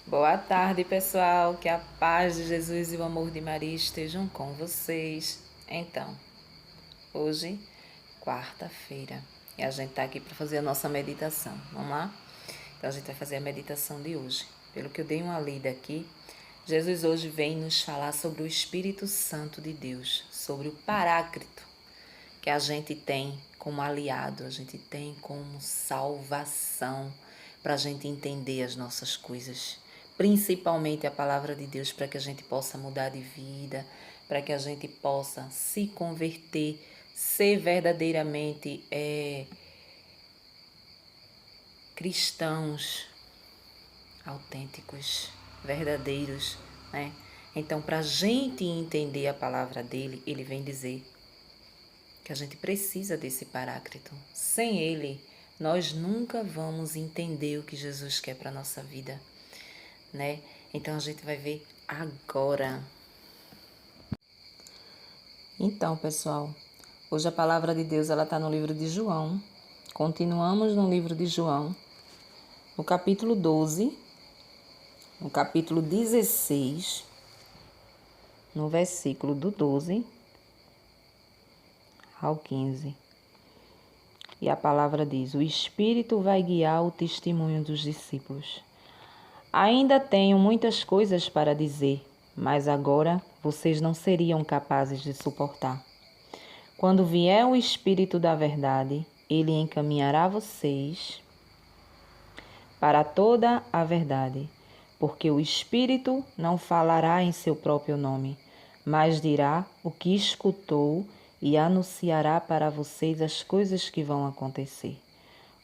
Boa tarde, pessoal. Que a paz de Jesus e o amor de Maria estejam com vocês. Então, hoje, quarta-feira, e a gente tá aqui para fazer a nossa meditação. Vamos lá? Então, a gente vai fazer a meditação de hoje. Pelo que eu dei uma lida aqui, Jesus hoje vem nos falar sobre o Espírito Santo de Deus, sobre o Paráclito que a gente tem como aliado, a gente tem como salvação para a gente entender as nossas coisas, principalmente a palavra de Deus, para que a gente possa mudar de vida, para que a gente possa se converter, ser verdadeiramente cristãos autênticos, verdadeiros, né? Então, para a gente entender a palavra dele, ele vem dizer que a gente precisa desse Paráclito. Sem ele, nós nunca vamos entender o que Jesus quer para a nossa vida, né? Então a gente vai ver agora. Então, pessoal, hoje a palavra de Deus ela está no livro de João. Continuamos no livro de João, no capítulo 12, no capítulo 16, no versículo do 12 ao 15. E a palavra diz: o Espírito vai guiar o testemunho dos discípulos. Ainda tenho muitas coisas para dizer, mas agora vocês não seriam capazes de suportar. Quando vier o Espírito da verdade, ele encaminhará vocês para toda a verdade, porque o Espírito não falará em seu próprio nome, mas dirá o que escutou e anunciará para vocês as coisas que vão acontecer.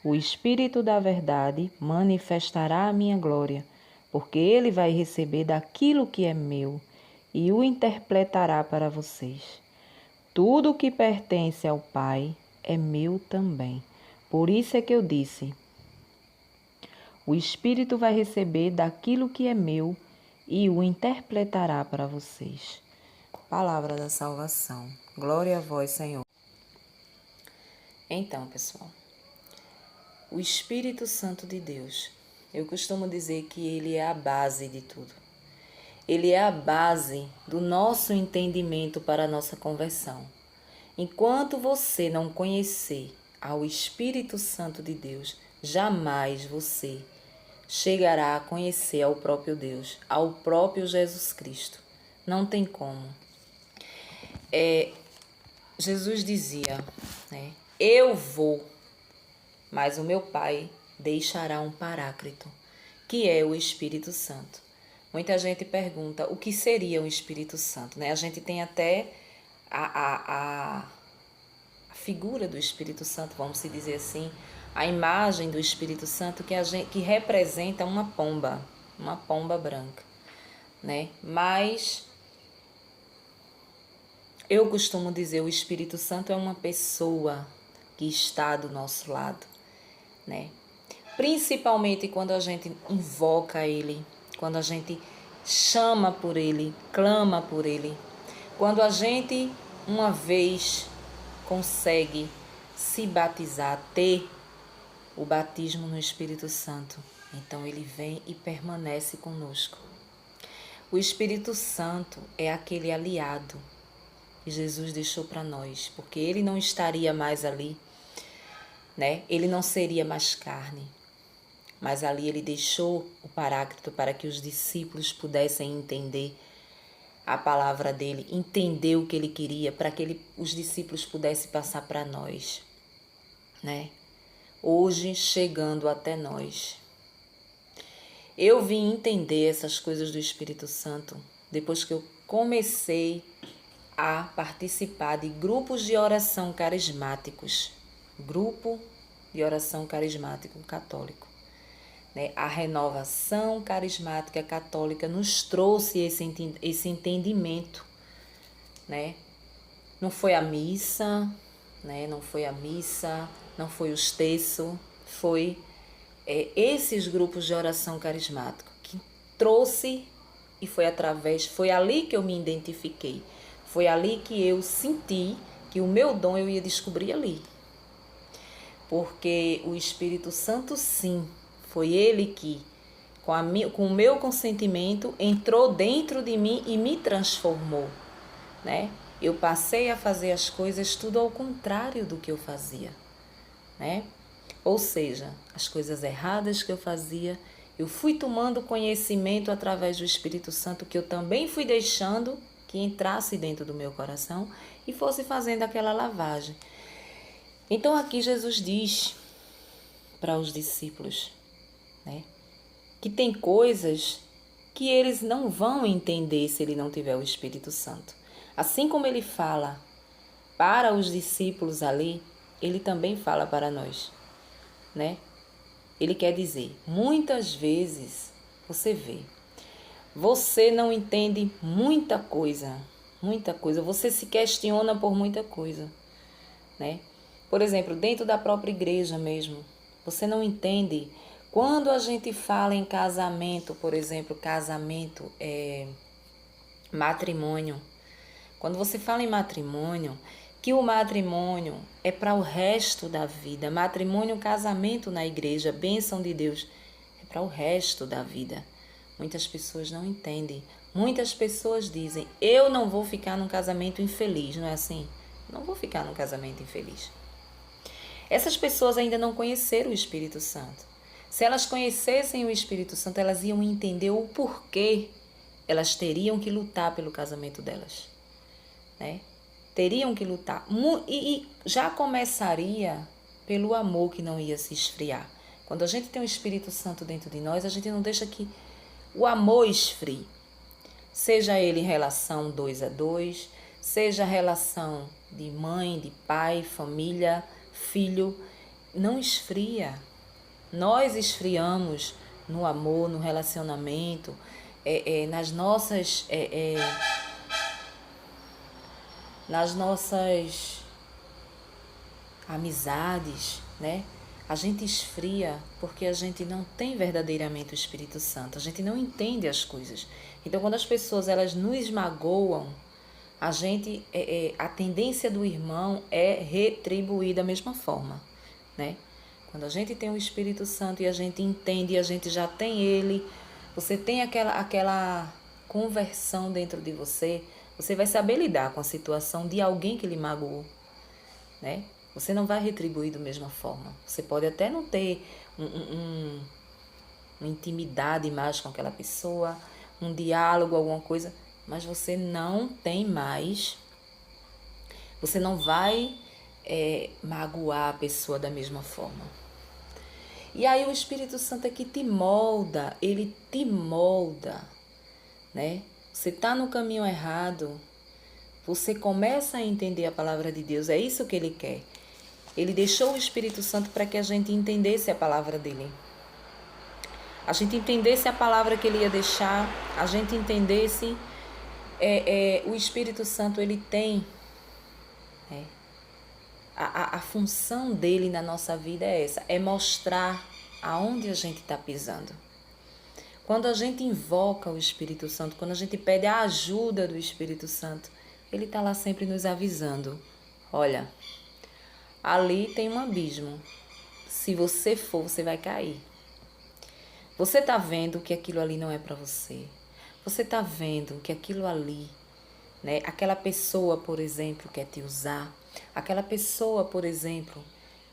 O Espírito da verdade manifestará a minha glória, porque ele vai receber daquilo que é meu e o interpretará para vocês. Tudo o que pertence ao Pai é meu também. Por isso é que eu disse: o Espírito vai receber daquilo que é meu e o interpretará para vocês. Palavra da salvação. Glória a vós, Senhor. Então, pessoal, o Espírito Santo de Deus, eu costumo dizer que ele é a base de tudo. Ele é a base do nosso entendimento para a nossa conversão. Enquanto você não conhecer ao Espírito Santo de Deus, jamais você chegará a conhecer ao próprio Deus, ao próprio Jesus Cristo. Não tem como. Jesus dizia, né? Eu vou, mas o meu Pai deixará um Paráclito, que é o Espírito Santo. Muita gente pergunta o que seria o Espírito Santo, né? A gente tem até a figura do Espírito Santo, vamos dizer assim, a imagem do Espírito Santo que representa uma pomba branca, né? Mas eu costumo dizer o Espírito Santo é uma pessoa que está do nosso lado, né? Principalmente quando a gente invoca ele, quando a gente chama por ele, clama por ele, quando a gente uma vez consegue se batizar, ter o batismo no Espírito Santo, então ele vem e permanece conosco. O Espírito Santo é aquele aliado que Jesus deixou para nós, porque ele não estaria mais ali, né? Ele não seria mais carne, mas ali ele deixou o Paráclito para que os discípulos pudessem entender a palavra dele, entender o que ele queria, para que os discípulos pudessem passar para nós, né? Hoje chegando até nós. Eu vim entender essas coisas do Espírito Santo depois que eu comecei a participar de grupos de oração carismáticos, grupo de oração carismático católico. A renovação carismática católica nos trouxe esse entendimento, né? Não foi a missa, né? Não foi a missa, não foi os terços, foi esses grupos de oração carismático que trouxe e foi ali que eu me identifiquei, foi ali que eu senti que o meu dom eu ia descobrir ali, porque o Espírito Santo sim, foi ele que com o meu consentimento, entrou dentro de mim e me transformou, né? Eu passei a fazer as coisas tudo ao contrário do que eu fazia, né? Ou seja, as coisas erradas que eu fazia, eu fui tomando conhecimento através do Espírito Santo, que eu também fui deixando que entrasse dentro do meu coração e fosse fazendo aquela lavagem. Então aqui Jesus diz para os discípulos, né, que tem coisas que eles não vão entender se ele não tiver o Espírito Santo. Assim como ele fala para os discípulos ali, ele também fala para nós, né? Ele quer dizer, muitas vezes você não entende muita coisa, você se questiona por muita coisa, né? Por exemplo, dentro da própria igreja mesmo, você não entende. Quando a gente fala em casamento, por exemplo, casamento é matrimônio. Quando você fala em matrimônio, que o matrimônio é para o resto da vida. Matrimônio, casamento na igreja, bênção de Deus, é para o resto da vida. Muitas pessoas não entendem. Muitas pessoas dizem, eu não vou ficar num casamento infeliz, não é assim? Não vou ficar num casamento infeliz. Essas pessoas ainda não conheceram o Espírito Santo. Se elas conhecessem o Espírito Santo, elas iam entender o porquê elas teriam que lutar pelo casamento delas, né? Teriam que lutar. E já começaria pelo amor que não ia se esfriar. Quando a gente tem o Espírito Santo dentro de nós, a gente não deixa que o amor esfrie. Seja ele em relação 2 a 2, seja relação de mãe, de pai, família, filho, não esfria. Nós esfriamos no amor, no relacionamento, nas nossas amizades, né? A gente esfria porque a gente não tem verdadeiramente o Espírito Santo, a gente não entende as coisas. Então, quando as pessoas elas nos magoam, a tendência do irmão é retribuir da mesma forma, né? Quando a gente tem o Espírito Santo e a gente entende e a gente já tem ele, você tem aquela conversão dentro de você, você vai saber lidar com a situação de alguém que lhe magoou, né? Você não vai retribuir da mesma forma. Você pode até não ter uma intimidade mais com aquela pessoa, um diálogo, alguma coisa, mas você não tem mais, você não vai magoar a pessoa da mesma forma. E aí o Espírito Santo é que te molda, ele te molda, né? Você está no caminho errado, você começa a entender a palavra de Deus, é isso que ele quer. Ele deixou o Espírito Santo para que a gente entendesse a palavra dele. A gente entendesse a palavra que ele ia deixar, a gente entendesse o Espírito Santo, ele tem a função dele na nossa vida é essa, é mostrar aonde a gente está pisando. Quando a gente invoca o Espírito Santo, quando a gente pede a ajuda do Espírito Santo, ele está lá sempre nos avisando. Olha, ali tem um abismo. Se você for, você vai cair. Você está vendo que aquilo ali não é para você. Você está vendo que aquilo ali, né, aquela pessoa, por exemplo, quer te usar. Aquela pessoa, por exemplo,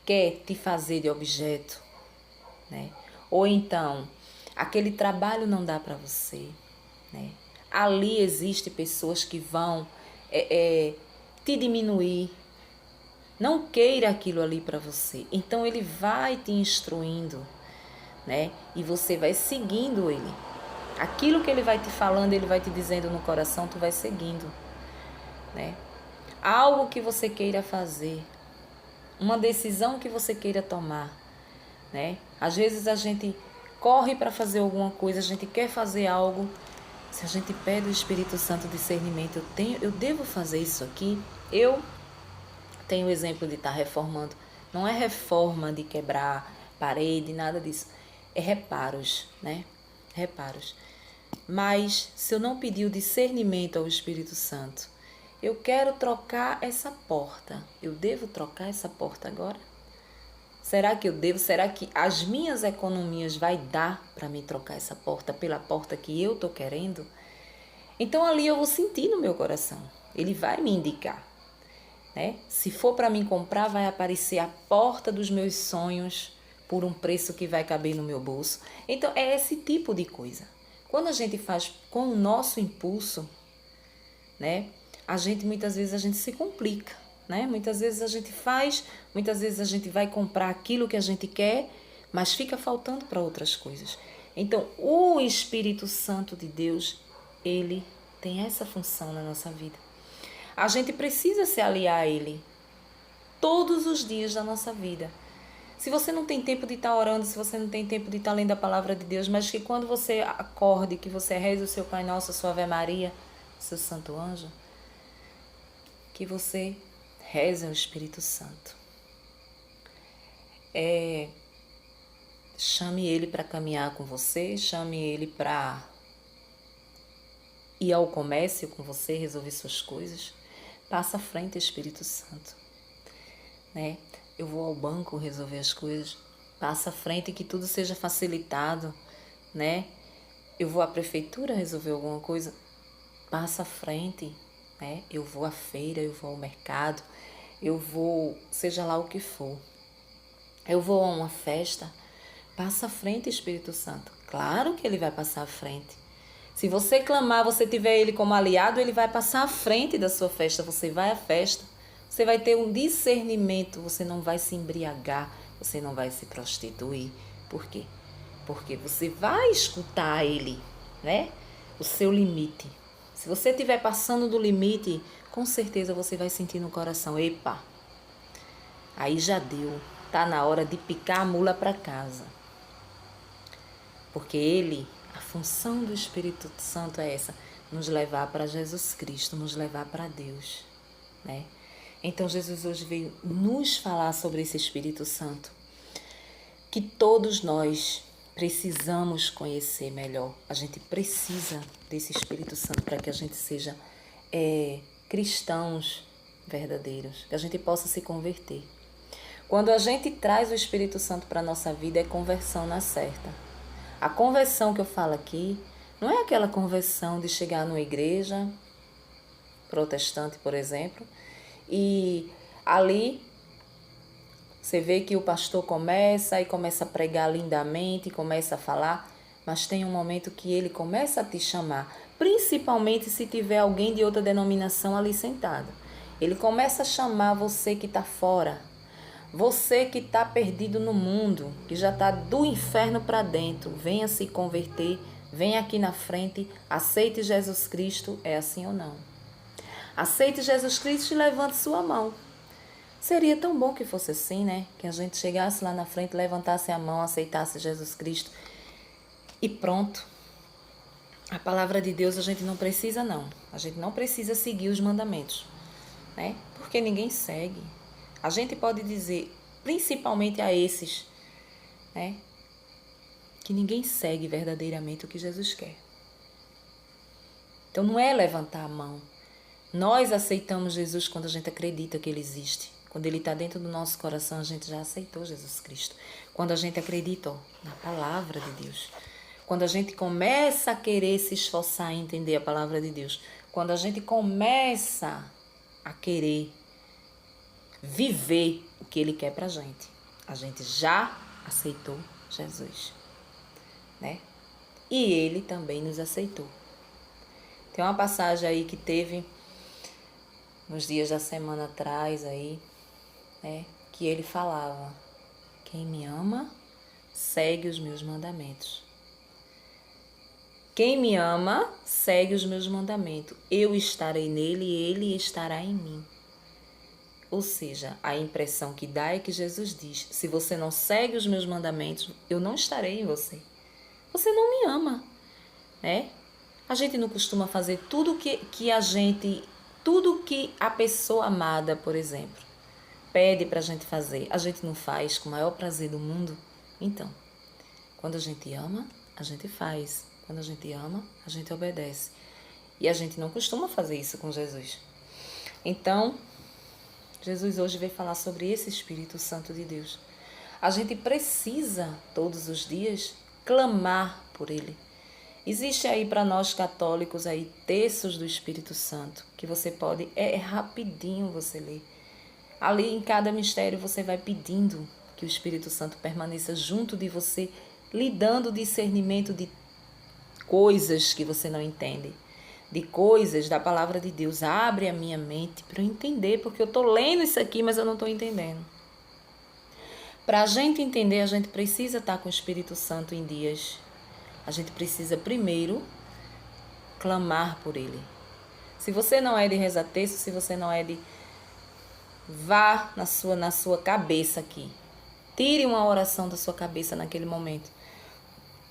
quer te fazer de objeto, né? Ou então, aquele trabalho não dá para você, né? Ali existem pessoas que vão te diminuir. Não queira aquilo ali para você. Então, ele vai te instruindo, né? E você vai seguindo ele. Aquilo que ele vai te falando, ele vai te dizendo no coração, tu vai seguindo, né? Algo que você queira fazer, uma decisão que você queira tomar, né? Às vezes a gente corre para fazer alguma coisa, a gente quer fazer algo, se a gente pede o Espírito Santo discernimento, eu devo fazer isso aqui? Eu tenho o exemplo de estar reformando, não é reforma de quebrar parede, nada disso, é reparos, né? Reparos. Mas se eu não pedir o discernimento ao Espírito Santo, eu quero trocar essa porta. Eu devo trocar essa porta agora? Será que eu devo? Será que as minhas economias vai dar para me trocar essa porta pela porta que eu estou querendo? Então ali eu vou sentir no meu coração. Ele vai me indicar, né? Se for para mim comprar, vai aparecer a porta dos meus sonhos por um preço que vai caber no meu bolso. Então é esse tipo de coisa. Quando a gente faz com o nosso impulso, né? Muitas vezes a gente se complica, né? Muitas vezes a gente faz, muitas vezes a gente vai comprar aquilo que a gente quer, mas fica faltando para outras coisas. Então, o Espírito Santo de Deus, ele tem essa função na nossa vida. A gente precisa se aliar a ele todos os dias da nossa vida. Se você não tem tempo de estar orando, se você não tem tempo de estar lendo a palavra de Deus, mas que quando você acorde, que você reze o seu Pai Nosso, a sua Ave Maria, o seu Santo Anjo, que você reze ao Espírito Santo. Chame ele para caminhar com você, chame ele para ir ao comércio com você, resolver suas coisas. Passa à frente, Espírito Santo, né? Eu vou ao banco resolver as coisas. Passa à frente, que tudo seja facilitado, né? Eu vou à prefeitura resolver alguma coisa. Passa à frente, né? Eu vou à feira, eu vou ao mercado, eu vou, seja lá o que for. Eu vou a uma festa. Passa à frente, Espírito Santo. Claro que ele vai passar à frente. Se você clamar, você tiver ele como aliado, ele vai passar à frente da sua festa. Você vai à festa, você vai ter um discernimento, você não vai se embriagar, você não vai se prostituir. Por quê? Porque você vai escutar ele, né? O seu limite. Se você estiver passando do limite, com certeza você vai sentir no coração, epa, aí já deu, tá na hora de picar a mula para casa. Porque ele, a função do Espírito Santo é essa, nos levar para Jesus Cristo, nos levar para Deus, né? Então Jesus hoje veio nos falar sobre esse Espírito Santo, que todos nós precisamos conhecer melhor. A gente precisa desse Espírito Santo para que a gente seja cristãos verdadeiros, que a gente possa se converter. Quando a gente traz o Espírito Santo para a nossa vida, é conversão na certa. A conversão que eu falo aqui não é aquela conversão de chegar numa igreja protestante, por exemplo, e ali você vê que o pastor começa a pregar lindamente, começa a falar, mas tem um momento que ele começa a te chamar, principalmente se tiver alguém de outra denominação ali sentado. Ele começa a chamar você que está fora, você que está perdido no mundo, que já está do inferno para dentro, venha se converter, venha aqui na frente, aceite Jesus Cristo, é assim ou não? Aceite Jesus Cristo e levante sua mão. Seria tão bom que fosse assim, né? Que a gente chegasse lá na frente, levantasse a mão, aceitasse Jesus Cristo e pronto. A palavra de Deus a gente não precisa não. A gente não precisa seguir os mandamentos, né? Porque ninguém segue. A gente pode dizer, principalmente a esses, né? Que ninguém segue verdadeiramente o que Jesus quer. Então não é levantar a mão. Nós aceitamos Jesus quando a gente acredita que Ele existe. Quando Ele está dentro do nosso coração, a gente já aceitou Jesus Cristo. Quando a gente acredita na palavra de Deus. Quando a gente começa a querer se esforçar em entender a palavra de Deus. Quando a gente começa a querer viver o que Ele quer pra gente. A gente já aceitou Jesus, né? E Ele também nos aceitou. Tem uma passagem aí que teve nos dias da semana atrás aí, né? Que Ele falava, quem me ama, segue os meus mandamentos. Quem me ama, segue os meus mandamentos. Eu estarei nele e ele estará em mim. Ou seja, a impressão que dá é que Jesus diz, se você não segue os meus mandamentos, eu não estarei em você. Você não me ama, né? A gente não costuma fazer tudo que a pessoa amada, por exemplo, pede pra gente fazer. A gente não faz com o maior prazer do mundo. Então, quando a gente ama, a gente faz. Quando a gente ama, a gente obedece. E a gente não costuma fazer isso com Jesus. Então, Jesus hoje veio falar sobre esse Espírito Santo de Deus. A gente precisa, todos os dias, clamar por Ele. Existe aí para nós católicos aí textos do Espírito Santo que você pode, é rapidinho você ler. Ali em cada mistério você vai pedindo que o Espírito Santo permaneça junto de você, lhe dando discernimento de coisas que você não entende, de coisas da palavra de Deus. Abre a minha mente para eu entender, porque eu estou lendo isso aqui, mas eu não estou entendendo. Para a gente entender, a gente precisa estar com o Espírito Santo em dias. A gente precisa primeiro clamar por Ele. Se você não é de rezar texto, se você não é de... Vá na sua cabeça aqui. Tire uma oração da sua cabeça naquele momento.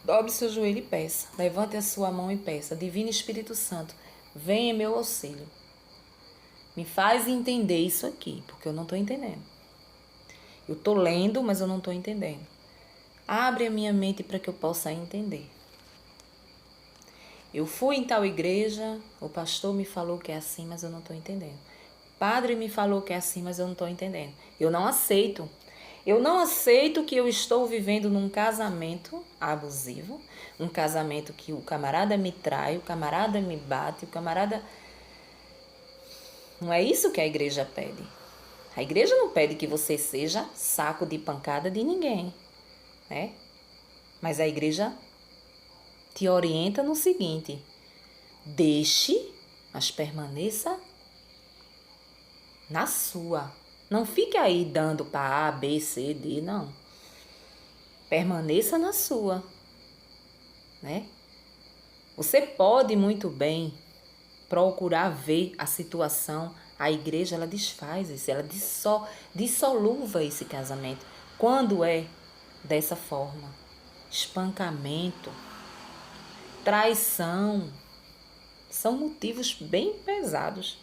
Dobre seu joelho e peça. Levante a sua mão e peça. Divino Espírito Santo, venha em meu auxílio. Me faz entender isso aqui, porque eu não estou entendendo. Eu estou lendo, mas eu não estou entendendo. Abre a minha mente para que eu possa entender. Eu fui em tal igreja, o pastor me falou que é assim, mas eu não estou entendendo. O padre me falou que é assim, mas eu não estou entendendo. Eu não aceito. Eu não aceito que eu estou vivendo num casamento abusivo, um casamento que o camarada me trai, o camarada me bate, o camarada... Não é isso que a igreja pede. A igreja não pede que você seja saco de pancada de ninguém, né? Mas a igreja te orienta no seguinte: deixe, mas permaneça na sua. Não fique aí dando para A, B, C, D, não. Permaneça na sua, né? Você pode muito bem procurar ver a situação. A igreja, ela desfaz isso, ela dissoluva esse casamento. Quando é dessa forma, espancamento, traição, são motivos bem pesados,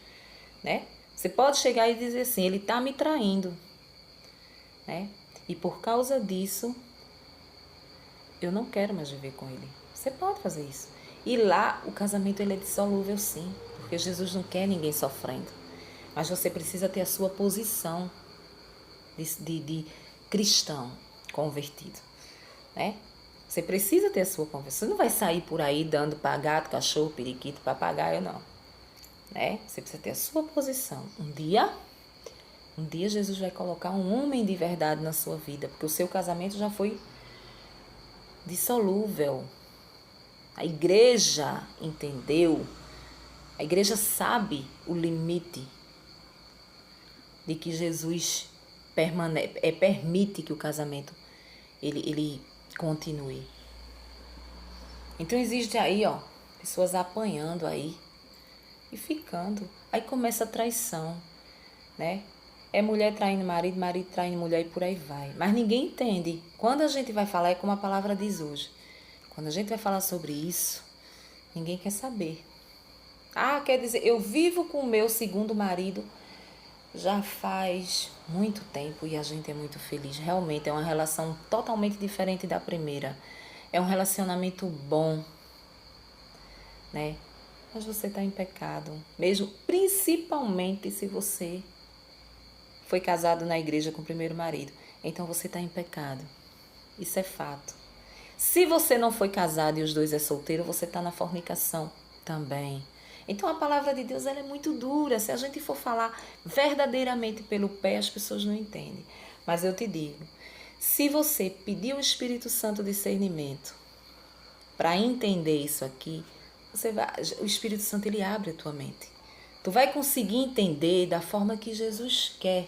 né? Você pode chegar e dizer assim: ele está me traindo, né? E por causa disso, eu não quero mais viver com ele. Você pode fazer isso. E lá, o casamento ele é dissolúvel, sim, porque Jesus não quer ninguém sofrendo. Mas você precisa ter a sua posição de cristão convertido, né? Você precisa ter a sua conversão. Você não vai sair por aí dando para gato, cachorro, periquito, papagaio, não. Né? Você precisa ter a sua posição. Um dia Jesus vai colocar um homem de verdade na sua vida, porque o seu casamento já foi dissolúvel. A igreja entendeu, a igreja sabe o limite de que Jesus permite que o casamento ele continue. Então existe aí, pessoas apanhando aí e ficando. Aí começa a traição, né? É mulher traindo marido, marido traindo mulher e por aí vai. Mas ninguém entende. Quando a gente vai falar, é como a palavra diz hoje. Quando a gente vai falar sobre isso, ninguém quer saber. Ah, quer dizer, eu vivo com o meu segundo marido já faz muito tempo e a gente é muito feliz. Realmente é uma relação totalmente diferente da primeira. É um relacionamento bom, né? Mas você está em pecado, mesmo principalmente se você foi casado na igreja com o primeiro marido. Então você está em pecado. Isso é fato. Se você não foi casado e os dois é solteiro, você está na fornicação também. Então a palavra de Deus ela é muito dura. Se a gente for falar verdadeiramente pelo pé, as pessoas não entendem. Mas eu te digo, se você pedir o Espírito Santo discernimento para entender isso aqui, o Espírito Santo ele abre a tua mente. Tu vai conseguir entender da forma que Jesus quer.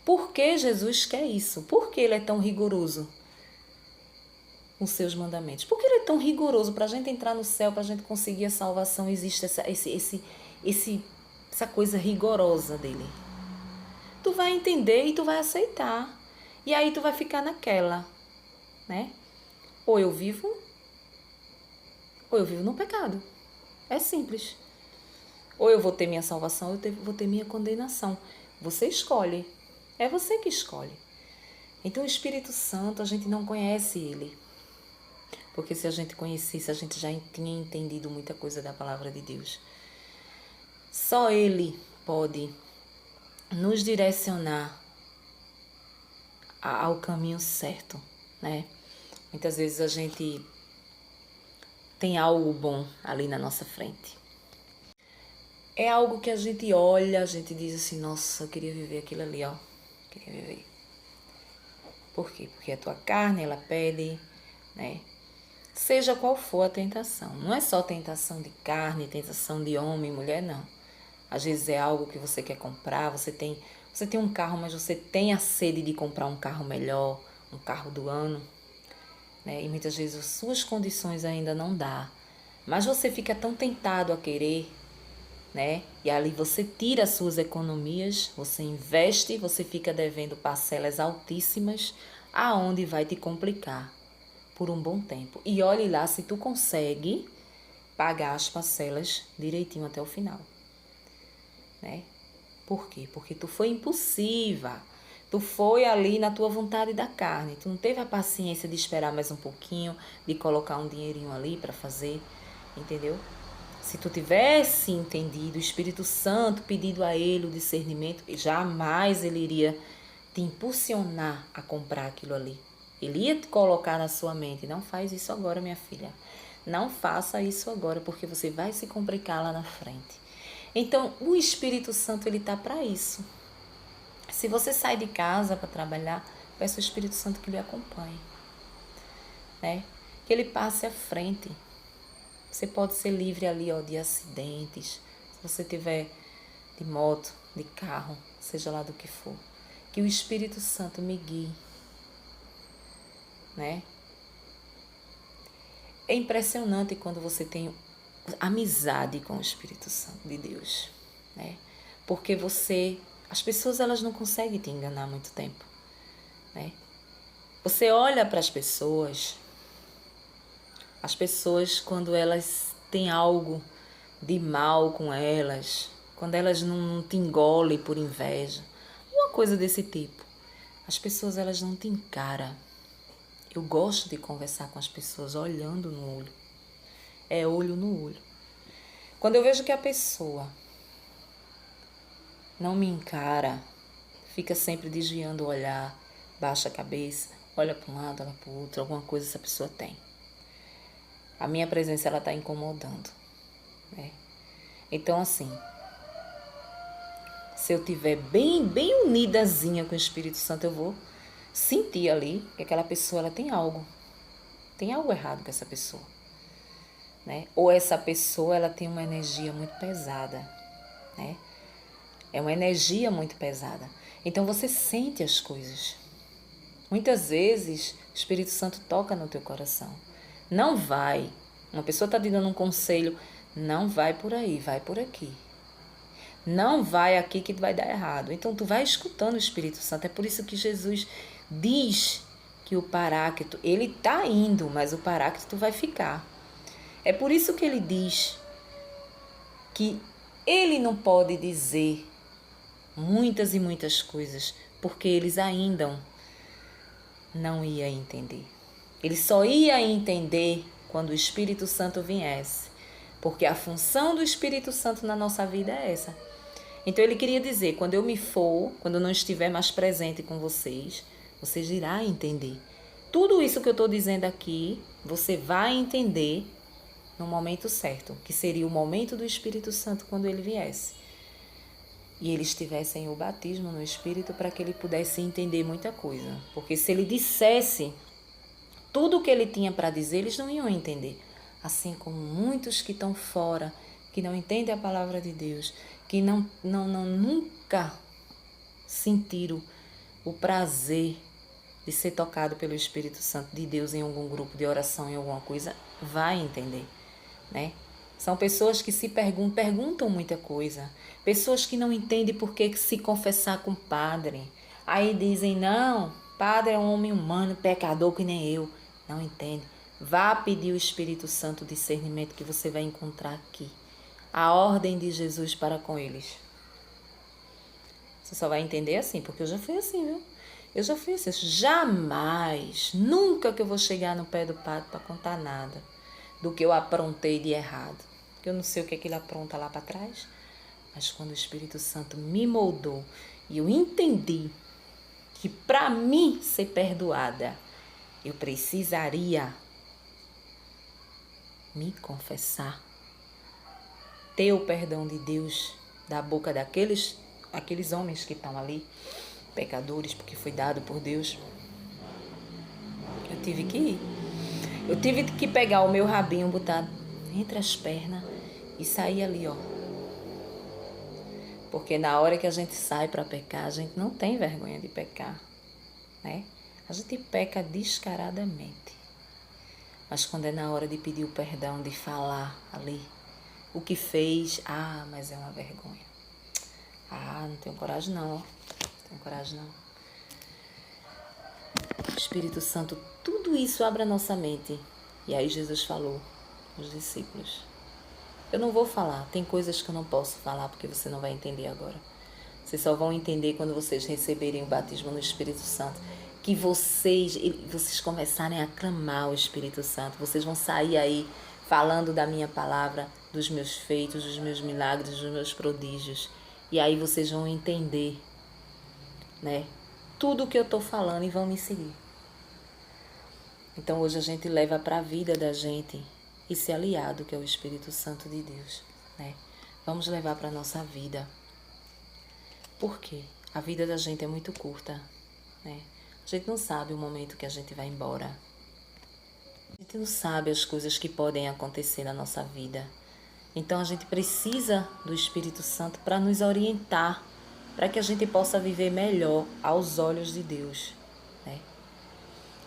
Por que Jesus quer isso? Por que ele é tão rigoroso com os seus mandamentos? Por que ele é tão rigoroso? Para a gente entrar no céu, para a gente conseguir a salvação, existe essa coisa rigorosa dele. Tu vai entender e tu vai aceitar. E aí tu vai ficar naquela, né? Ou eu vivo no pecado. É simples. Ou eu vou ter minha salvação, ou eu vou ter minha condenação. Você escolhe. É você que escolhe. Então o Espírito Santo, a gente não conhece ele. Porque se a gente conhecesse, a gente já tinha entendido muita coisa da palavra de Deus. Só ele pode nos direcionar ao caminho certo, né? Muitas vezes a gente tem algo bom ali na nossa frente. É algo que a gente olha, a gente diz assim, nossa, eu queria viver aquilo ali, ó. Queria viver. Por quê? Porque a tua carne, ela pede, né? Seja qual for a tentação. Não é só tentação de carne, tentação de homem, mulher, não. Às vezes é algo que você quer comprar, você tem um carro, mas você tem a sede de comprar um carro melhor, um carro do ano, né? E muitas vezes as suas condições ainda não dá. Mas você fica tão tentado a querer, né? E ali você tira as suas economias, você investe, você fica devendo parcelas altíssimas, aonde vai te complicar por um bom tempo. E olhe lá se tu consegue pagar as parcelas direitinho até o final, né? Por quê? Porque tu foi impulsiva. Tu foi ali na tua vontade da carne. Tu não teve a paciência de esperar mais um pouquinho, de colocar um dinheirinho ali para fazer, entendeu? Se tu tivesse entendido, o Espírito Santo pedido a ele o discernimento, jamais ele iria te impulsionar a comprar aquilo ali. Ele ia te colocar na sua mente, não faz isso agora, minha filha. Não faça isso agora, porque você vai se complicar lá na frente. Então, o Espírito Santo, ele tá para isso. Se você sai de casa para trabalhar, peça ao Espírito Santo que lhe acompanhe, né? Que ele passe à frente. Você pode ser livre ali, ó, de acidentes. Se você tiver de moto, de carro, seja lá do que for. Que o Espírito Santo me guie, né? É impressionante quando você tem amizade com o Espírito Santo de Deus, né? Porque as pessoas, elas não conseguem te enganar muito tempo, né? Você olha para as pessoas quando elas têm algo de mal com elas, quando elas não te engolem por inveja, uma coisa desse tipo. As pessoas, elas não te encaram. Eu gosto de conversar com as pessoas olhando no olho. É olho no olho. Quando eu vejo que a pessoa não me encara, fica sempre desviando o olhar, baixa a cabeça, olha para um lado, olha para o outro, alguma coisa essa pessoa tem. A minha presença, ela está incomodando, né? Então, assim, se eu tiver bem unidazinha com o Espírito Santo, eu vou sentir ali que aquela pessoa, ela tem algo errado com essa pessoa, né? Ou essa pessoa, ela tem uma energia muito pesada, né? É uma energia muito pesada. Então você sente as coisas. Muitas vezes o Espírito Santo toca no teu coração. Não vai. Uma pessoa está te dando um conselho, não vai por aí, vai por aqui. Não vai aqui que vai dar errado. Então tu vai escutando o Espírito Santo. É por isso que Jesus diz que o Paráclito, ele está indo, mas o Paráclito vai ficar. É por isso que ele diz que ele não pode dizer muitas e muitas coisas, porque eles ainda não iam entender. Ele só ia entender quando o Espírito Santo viesse, porque a função do Espírito Santo na nossa vida é essa. Então ele queria dizer, quando eu me for, quando eu não estiver mais presente com vocês, vocês irão entender. Tudo isso que eu estou dizendo aqui, você vai entender no momento certo, que seria o momento do Espírito Santo quando ele viesse. E eles tivessem o batismo no Espírito para que ele pudesse entender muita coisa. Porque se ele dissesse tudo o que ele tinha para dizer, eles não iam entender. Assim como muitos que estão fora, que não entendem a palavra de Deus, que nunca sentiram o prazer de ser tocado pelo Espírito Santo de Deus em algum grupo de oração, em alguma coisa, vai entender, né? São pessoas que se perguntam muita coisa. Pessoas que não entendem por que se confessar com o padre. Aí dizem, não, padre é um homem humano, pecador que nem eu. Não entende. Vá pedir o Espírito Santo discernimento que você vai encontrar aqui. A ordem de Jesus para com eles. Você só vai entender assim, porque eu já fui assim, viu? Eu já fui assim. Jamais, nunca que eu vou chegar no pé do padre para contar nada do que eu aprontei de errado. Porque eu não sei o que ele apronta lá para trás. Mas quando o Espírito Santo me moldou e eu entendi que para mim ser perdoada, eu precisaria me confessar, ter o perdão de Deus da boca aqueles homens que estão ali, pecadores, porque foi dado por Deus. Eu tive que ir. Eu tive que pegar o meu rabinho, botar entre as pernas e sair ali, ó. Porque na hora que a gente sai para pecar, a gente não tem vergonha de pecar, né? A gente peca descaradamente. Mas quando é na hora de pedir o perdão, de falar ali o que fez, mas é uma vergonha. Não tenho coragem não, não tenho coragem não. Espírito Santo, tudo isso abre a nossa mente. E aí Jesus falou aos discípulos. Eu não vou falar, tem coisas que eu não posso falar porque você não vai entender agora. Vocês só vão entender quando vocês receberem o batismo no Espírito Santo. Que vocês começarem a clamar o Espírito Santo. Vocês vão sair aí falando da minha palavra, dos meus feitos, dos meus milagres, dos meus prodígios. E aí vocês vão entender, né, tudo o que eu estou falando e vão me seguir. Então hoje a gente leva para a vida da gente esse aliado que é o Espírito Santo de Deus, né? Vamos levar para a nossa vida. Por quê? A vida da gente é muito curta, né? A gente não sabe o momento que a gente vai embora. A gente não sabe as coisas que podem acontecer na nossa vida. Então a gente precisa do Espírito Santo para nos orientar, para que a gente possa viver melhor aos olhos de Deus, né?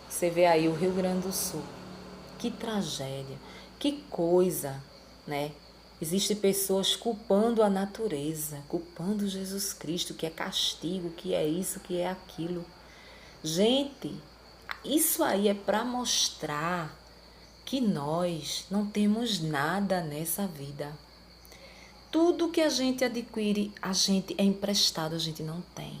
Você vê aí o Rio Grande do Sul. Que tragédia, que coisa, né? Existem pessoas culpando a natureza, culpando Jesus Cristo, que é castigo, que é isso, que é aquilo. Gente, isso aí é para mostrar que nós não temos nada nessa vida. Tudo que a gente adquire, a gente é emprestado, a gente não tem.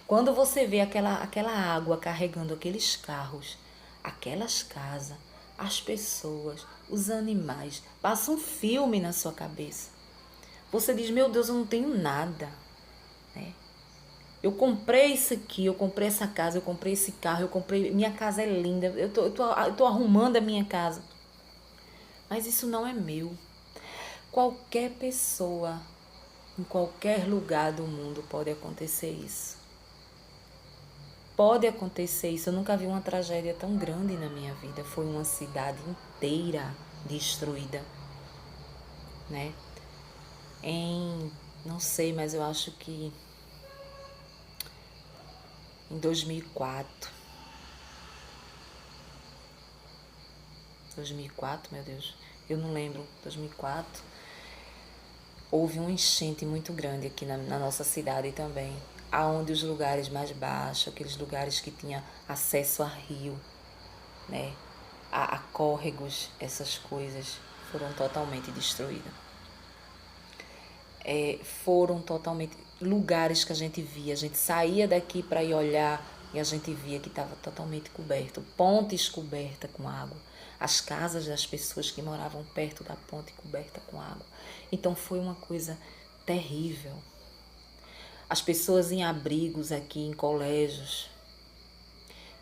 Quando você vê aquela água carregando aqueles carros, aquelas casas, as pessoas, os animais, passa um filme na sua cabeça. Você diz, meu Deus, eu não tenho nada, né? Eu comprei isso aqui, eu comprei essa casa, eu comprei esse carro, minha casa é linda, eu tô arrumando a minha casa. Mas isso não é meu. Qualquer pessoa, em qualquer lugar do mundo pode acontecer isso. Pode acontecer isso. Eu nunca vi uma tragédia tão grande na minha vida. Foi uma cidade inteira destruída, né? Não sei, mas eu acho que em 2004, meu Deus, eu não lembro, 2004, houve uma enchente muito grande aqui na nossa cidade também, aonde os lugares mais baixos, aqueles lugares que tinham acesso a rio, né, a córregos, essas coisas, foram totalmente destruídas. Foram totalmente lugares que a gente saía daqui para ir olhar e a gente via que estava totalmente coberto, pontes cobertas com água, as casas das pessoas que moravam perto da ponte coberta com água. Então foi uma coisa terrível. As pessoas em abrigos aqui, em colégios,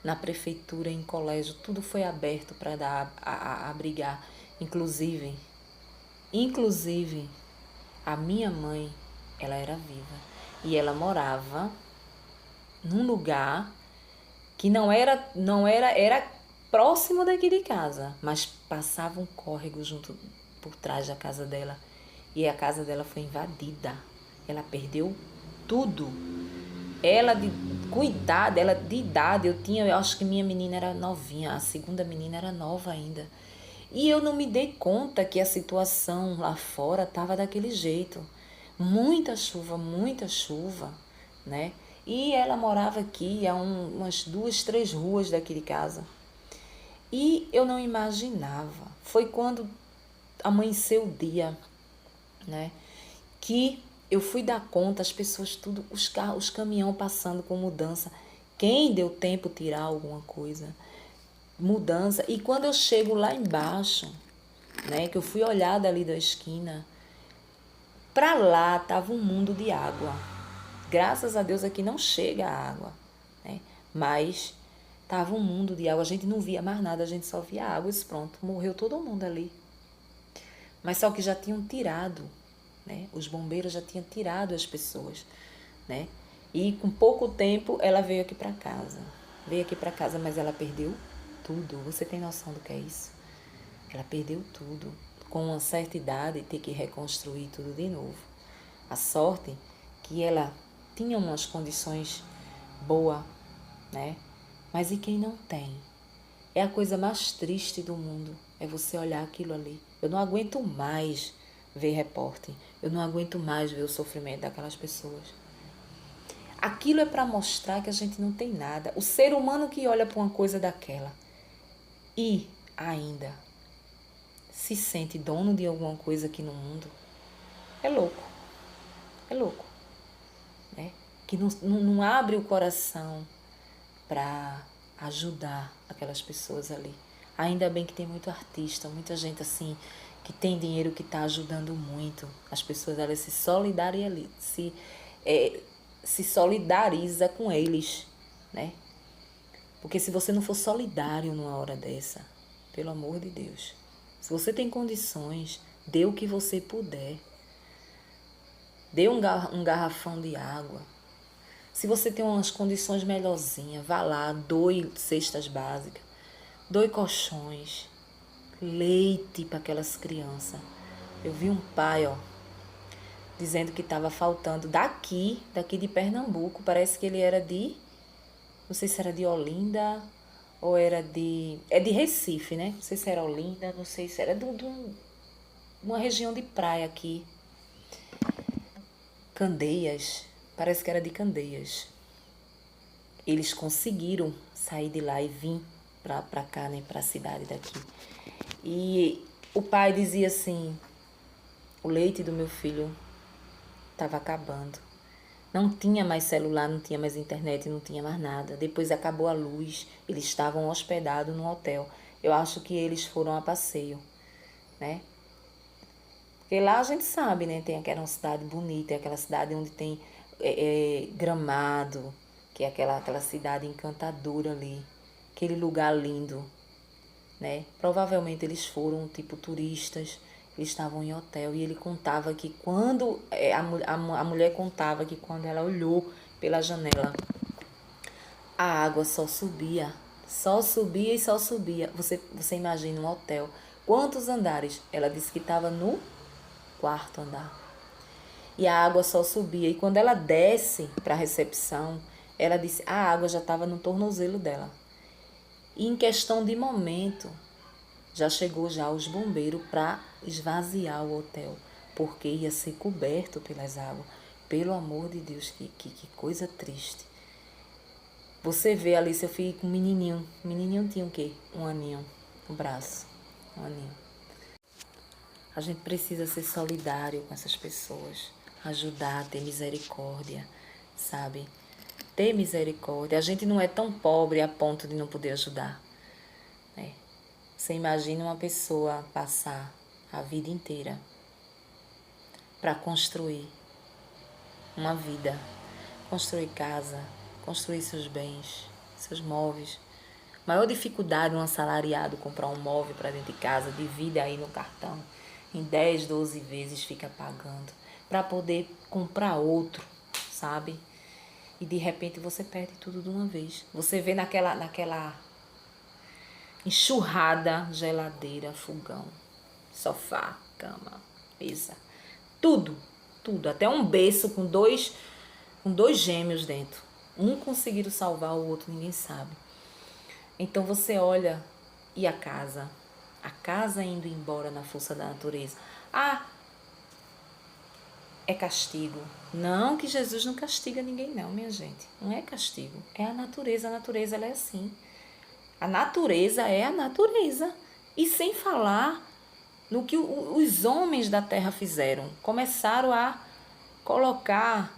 na prefeitura, em colégio, tudo foi aberto para dar a abrigar, inclusive a minha mãe, ela era viva e ela morava num lugar que era próximo daqui de casa, mas passava um córrego junto por trás da casa dela e a casa dela foi invadida. Ela perdeu tudo. Ela de idade, eu acho que minha menina era novinha, a segunda menina era nova ainda. E eu não me dei conta que a situação lá fora estava daquele jeito. Muita chuva, né? E ela morava aqui a umas 2, 3 ruas daqui de casa. E eu não imaginava. Foi quando amanheceu o dia, né? Que eu fui dar conta, as pessoas tudo, os carros, os caminhões passando com mudança. Quem deu tempo tirar alguma coisa? Mudança. E quando eu chego lá embaixo, né, que eu fui olhar dali da esquina, pra lá tava um mundo de água Graças a Deus aqui não chega a água, né? Mas tava um mundo de água, a gente não via mais nada, a gente só via água e pronto, morreu todo mundo ali. Mas só que já tinham tirado, né? Os bombeiros já tinham tirado as pessoas, né? E com pouco tempo ela veio aqui para casa. Veio aqui para casa, mas ela perdeu tudo. Você tem noção do que é isso? Ela perdeu tudo. Com uma certa idade, ter que reconstruir tudo de novo. A sorte que ela tinha umas condições boas, né? Mas e quem não tem? É a coisa mais triste do mundo, é você olhar aquilo ali. Eu não aguento mais ver repórter, eu não aguento mais ver o sofrimento daquelas pessoas. Aquilo é para mostrar que a gente não tem nada. O ser humano que olha para uma coisa daquela e ainda se sente dono de alguma coisa aqui no mundo, é louco, né? Que não abre o coração para ajudar aquelas pessoas ali. Ainda bem que tem muito artista, muita gente assim, que tem dinheiro, que está ajudando muito. As pessoas, elas se solidariza com eles, né? Porque se você não for solidário numa hora dessa, pelo amor de Deus, se você tem condições, dê o que você puder. Dê um garrafão de água. Se você tem umas condições melhorzinhas, vá lá, doe cestas básicas, doe colchões, leite para aquelas crianças. Eu vi um pai, dizendo que estava faltando daqui de Pernambuco, parece que ele era não sei se era de Olinda ou era é de Recife, né? Não sei se era Olinda, não sei se era de uma região de praia aqui. Candeias, parece que era de Candeias. Eles conseguiram sair de lá e vir para cá, né, para a cidade daqui. E o pai dizia assim: o leite do meu filho estava acabando. Não tinha mais celular, não tinha mais internet, não tinha mais nada. Depois acabou a luz, eles estavam hospedados no hotel. Eu acho que eles foram a passeio, né? Porque lá a gente sabe, né? Tem aquela cidade bonita, é aquela cidade onde tem Gramado, que é aquela cidade encantadora ali, aquele lugar lindo, né? Provavelmente eles foram tipo turistas, eles estavam em hotel e ele contava que quando a mulher contava que quando ela olhou pela janela, a água só subia e só subia. Você imagina um hotel, quantos andares? Ela disse que estava no quarto andar. E a água só subia. E quando ela desce para a recepção, ela disse a água já estava no tornozelo dela. E em questão de momento, já chegou já os bombeiros para esvaziar o hotel, porque ia ser coberto pelas águas. Pelo amor de Deus, que coisa triste. Você vê ali seu filho com um menininho. O menininho tinha o quê? Um aninho no braço. Um aninho. A gente precisa ser solidário com essas pessoas. Ajudar, ter misericórdia, sabe? Ter misericórdia. A gente não é tão pobre a ponto de não poder ajudar, né? Você imagina uma pessoa passar a vida inteira para construir uma vida, construir casa, construir seus bens, seus móveis. Maior dificuldade um assalariado comprar um móvel para dentro de casa, divide aí no cartão, em 10, 12 vezes fica pagando, para poder comprar outro, sabe? E de repente você perde tudo de uma vez. Você vê naquela enxurrada, geladeira, fogão, sofá, cama, mesa, tudo, até um berço com dois gêmeos dentro. Um conseguiram salvar, o outro ninguém sabe. Então você olha e a casa indo embora na força da natureza. É castigo. Não que Jesus não castiga ninguém não, minha gente. Não é castigo, é a natureza. A natureza ela é assim. A natureza é a natureza. E sem falar no que os homens da terra fizeram. Começaram a colocar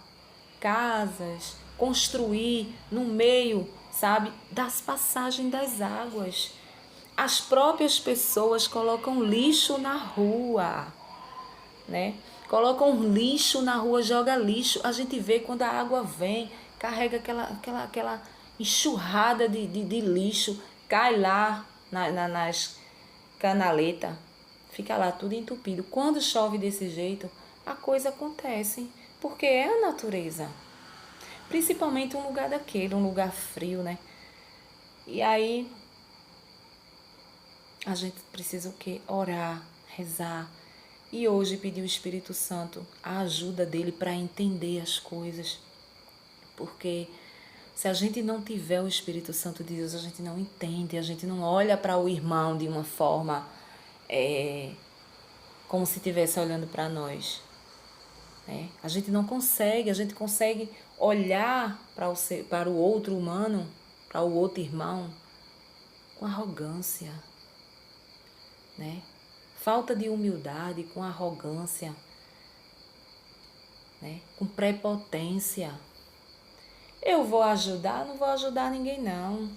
casas, construir no meio, sabe, das passagens das águas. As próprias pessoas colocam lixo na rua. né? Coloca um lixo na rua, joga lixo. A gente vê quando a água vem, carrega aquela enxurrada de lixo, cai lá nas canaletas, fica lá tudo entupido. Quando chove desse jeito, a coisa acontece, porque é a natureza. Principalmente um lugar daquele, um lugar frio, né? E aí a gente precisa o quê? Orar, rezar. E hoje pedir o Espírito Santo a ajuda dele para entender as coisas. Porque se a gente não tiver o Espírito Santo de Deus, a gente não entende, a gente não olha para o irmão de uma forma como se estivesse olhando para nós. Né? A gente não consegue, a gente consegue olhar para o outro humano, para o outro irmão, com arrogância, né? Falta de humildade, com arrogância, né? Com prepotência. Eu vou ajudar? Não vou ajudar ninguém não,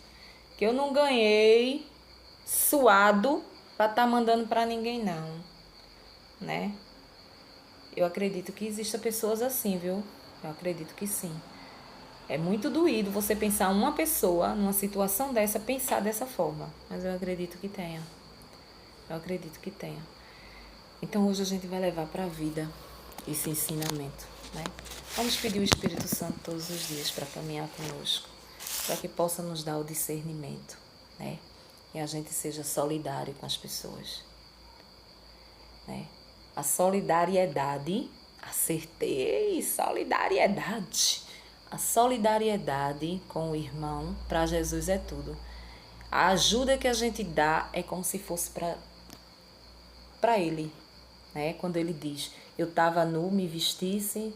que eu não ganhei suado para estar mandando para ninguém não, né? Eu acredito que existam pessoas assim, viu? Eu acredito que sim. É muito doído você pensar uma pessoa numa situação dessa, pensar dessa forma, mas eu acredito que tenha. Eu acredito que tenha. Então hoje a gente vai levar para a vida esse ensinamento, né? Vamos pedir o Espírito Santo todos os dias para caminhar conosco, para que possa nos dar o discernimento, né? E a gente seja solidário com as pessoas, né? A solidariedade, acertei, solidariedade. A solidariedade com o irmão, para Jesus é tudo. A ajuda que a gente dá é como se fosse para ele, né? Quando ele diz, eu estava nu, me vestisse,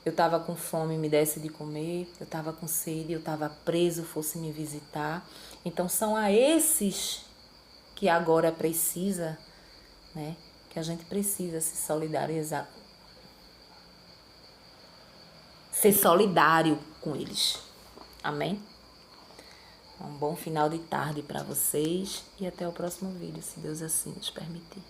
eu estava com fome, me desse de comer, eu estava com sede, eu estava preso, fosse me visitar. Então são a esses que agora precisa, né? Que a gente precisa se solidarizar, ser solidário com eles. Amém? Um bom final de tarde para vocês e até o próximo vídeo, se Deus assim nos permitir.